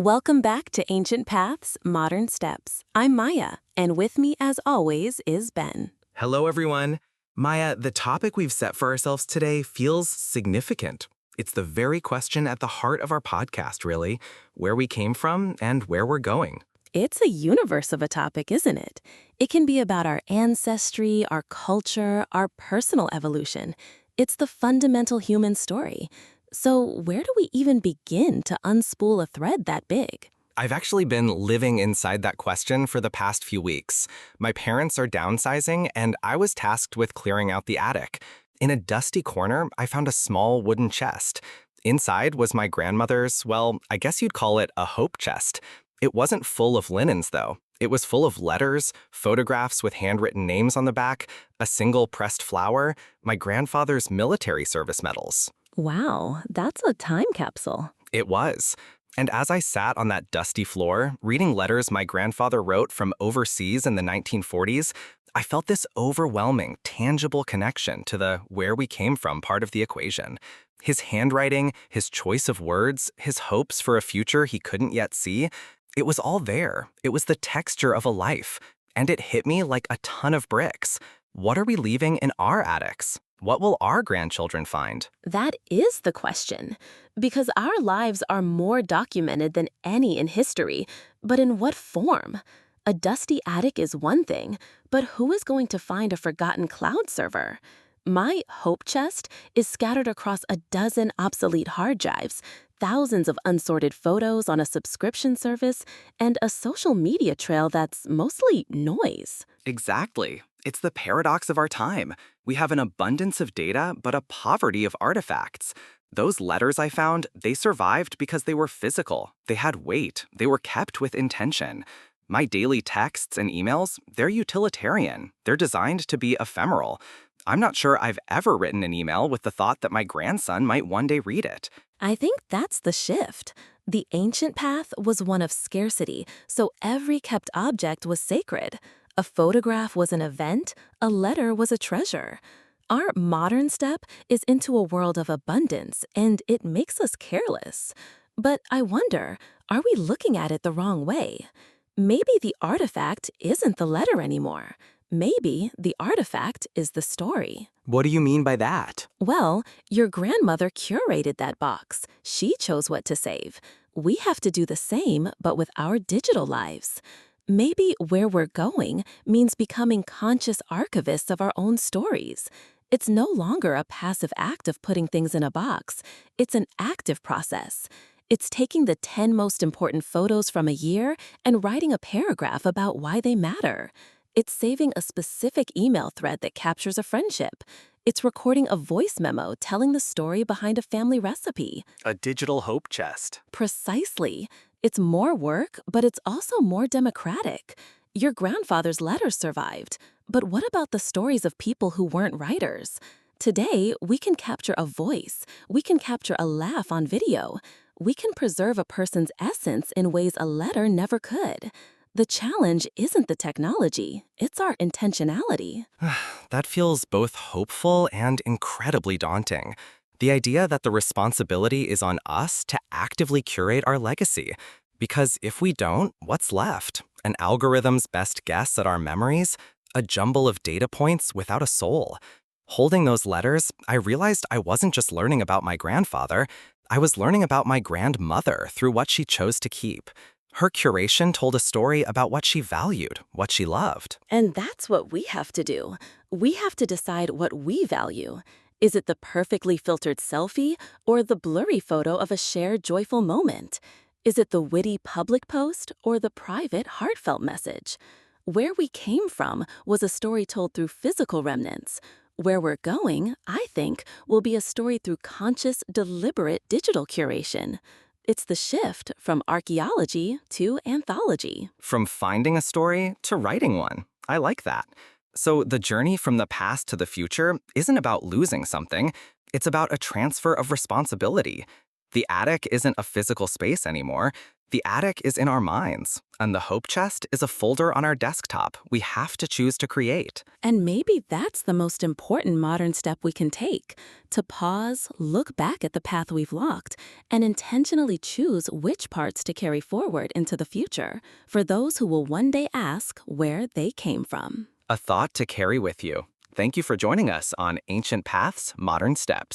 Welcome back to Ancient Paths, Modern Steps. I'm Maya, and with me, as always, is Ben. Hello, everyone. Maya, the topic we've set for ourselves today feels significant. It's the very question at the heart of our podcast, really, where we came from and where we're going. It's a universe of a topic, isn't it? It can be about our ancestry, our culture, our personal evolution. It's the fundamental human story. So, where do we even begin to unspool a thread that big? I've actually been living inside that question for the past few weeks. My parents are downsizing, and I was tasked with clearing out the attic. In a dusty corner, I found a small wooden chest. Inside was my grandmother's, well, I guess you'd call it a hope chest. It wasn't full of linens, though. It was full of letters, photographs with handwritten names on the back, a single pressed flower, my grandfather's military service medals. Wow, that's a time capsule. It was. And as I sat on that dusty floor, reading letters my grandfather wrote from overseas in the 1940s, I felt this overwhelming, tangible connection to the where we came from part of the equation. His handwriting, his choice of words, his hopes for a future he couldn't yet see, it was all there. It was the texture of a life. And it hit me like a ton of bricks. What are we leaving in our attics? What will our grandchildren find? That is the question. Because our lives are more documented than any in history, but in what form? A dusty attic is one thing, but who is going to find a forgotten cloud server? My hope chest is scattered across a dozen obsolete hard drives, thousands of unsorted photos on a subscription service, and a social media trail that's mostly noise. Exactly. It's the paradox of our time. We have an abundance of data, but a poverty of artifacts. Those letters I found, they survived because they were physical. They had weight. They were kept with intention. My daily texts and emails, they're utilitarian. They're designed to be ephemeral. I'm not sure I've ever written an email with the thought that my grandson might one day read it. I think that's the shift. The ancient path was one of scarcity, so every kept object was sacred. A photograph was an event, a letter was a treasure. Our modern step is into a world of abundance, and it makes us careless. But I wonder, are we looking at it the wrong way? Maybe the artifact isn't the letter anymore. Maybe the artifact is the story. What do you mean by that? Well, your grandmother curated that box. She chose what to save. We have to do the same, but with our digital lives. Maybe where we're going means becoming conscious archivists of our own stories. It's no longer a passive act of putting things in a box. It's an active process. It's taking the 10 most important photos from a year and writing a paragraph about why they matter. It's saving a specific email thread that captures a friendship. It's recording a voice memo telling the story behind a family recipe. A digital hope chest. Precisely. It's more work, but it's also more democratic. Your grandfather's letters survived, but what about the stories of people who weren't writers? Today, we can capture a voice. We can capture a laugh on video. We can preserve a person's essence in ways a letter never could. The challenge isn't the technology, it's our intentionality. That feels both hopeful and incredibly daunting. The idea that the responsibility is on us to actively curate our legacy. Because if we don't, what's left? An algorithm's best guess at our memories? A jumble of data points without a soul? Holding those letters, I realized I wasn't just learning about my grandfather, I was learning about my grandmother through what she chose to keep. Her curation told a story about what she valued, what she loved. And that's what we have to do. We have to decide what we value. Is it the perfectly filtered selfie or the blurry photo of a shared joyful moment? Is it the witty public post or the private heartfelt message? Where we came from was a story told through physical remnants. Where we're going, I think, will be a story through conscious, deliberate digital curation. It's the shift from archaeology to anthology. From finding a story to writing one. I like that. So the journey from the past to the future isn't about losing something. It's about a transfer of responsibility. The attic isn't a physical space anymore. The attic is in our minds, and the hope chest is a folder on our desktop we have to choose to create. And maybe that's the most important modern step we can take to pause, look back at the path we've walked, and intentionally choose which parts to carry forward into the future for those who will one day ask where they came from. A thought to carry with you. Thank you for joining us on Ancient Paths, Modern Steps.